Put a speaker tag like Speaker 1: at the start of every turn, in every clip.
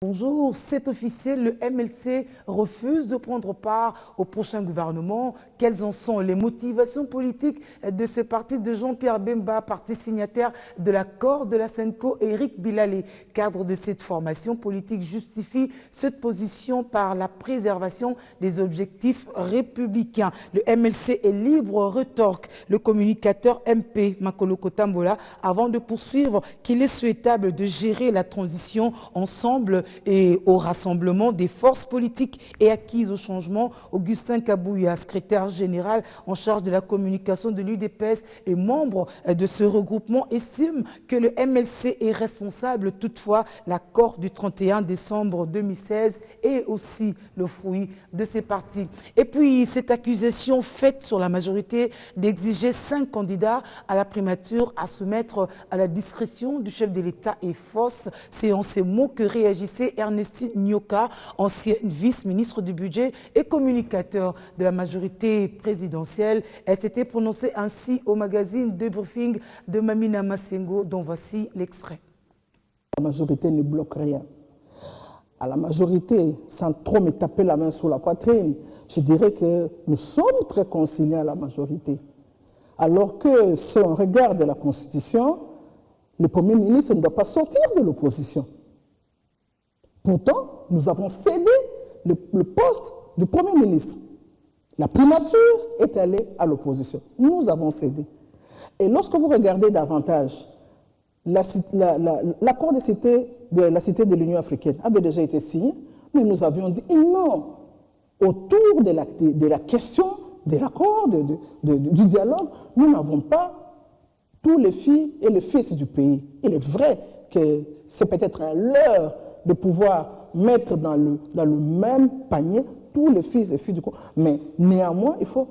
Speaker 1: Bonjour, c'est officiel, le MLC refuse de prendre part au prochain gouvernement. Quelles en sont les motivations politiques de ce parti de Jean-Pierre Bemba, parti signataire de l'accord de la Senco? Éric Bilale, cadre de cette formation politique, justifie cette position par la préservation des objectifs républicains. Le MLC est libre, retorque le communicateur MP Makolo Kotambola avant de poursuivre qu'il est souhaitable de gérer la transition ensemble et au rassemblement des forces politiques et acquises au changement. Augustin Kabouya, secrétaire général en charge de la communication de l'UDPS et membre de ce regroupement, estime que le MLC est responsable. Toutefois, l'accord du 31 décembre 2016 est aussi le fruit de ces partis. Et puis, cette accusation faite sur la majorité d'exiger 5 candidats à la primature à soumettre à la discrétion du chef de l'État est fausse. C'est en ces mots que réagissait Ernestine Nyoka, ancienne vice-ministre du budget et communicateur de la majorité présidentielle. Elle s'était prononcée ainsi au magazine de briefing de Mamina Massengo, dont voici l'extrait.
Speaker 2: La majorité ne bloque rien. À la majorité, sans trop me taper la main sur la poitrine, je dirais que nous sommes très conciliants à la majorité. Alors que si on regarde la Constitution, le Premier ministre ne doit pas sortir de l'opposition. Pourtant, nous avons cédé le poste du Premier ministre. La primature est allée à l'opposition. Nous avons cédé. Et lorsque vous regardez davantage, l'accord de la Cité de l'Union africaine avait déjà été signé, mais nous avions dit non. Autour de la question de l'accord, du dialogue, nous n'avons pas tous les filles et les fils du pays. Il est vrai que c'est peut-être à l'heure de pouvoir mettre dans le même panier tous les fils et filles du corps. Mais néanmoins, il faut,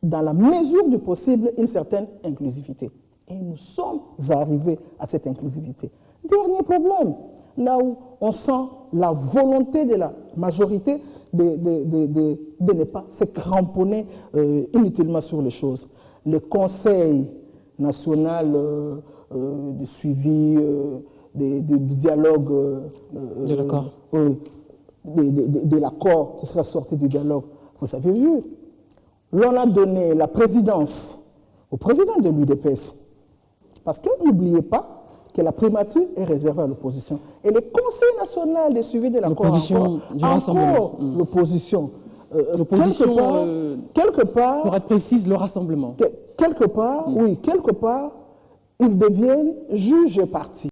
Speaker 2: dans la mesure du possible, une certaine inclusivité. Et nous sommes arrivés à cette inclusivité. Dernier problème, là où on sent la volonté de la majorité de ne pas se cramponner inutilement sur les choses. Le Conseil national de suivi du dialogue, de l'accord qui sera sorti du dialogue. Vous avez vu, l'on a donné la présidence au président de l'UDPS. Parce que n'oubliez pas que la primature est réservée à l'opposition. Et le Conseil national de suivi de l'accord, encore l'opposition. Quelque part,
Speaker 3: pour être précise, le rassemblement.
Speaker 2: Quelque part, oui, quelque part, ils deviennent juges et partis.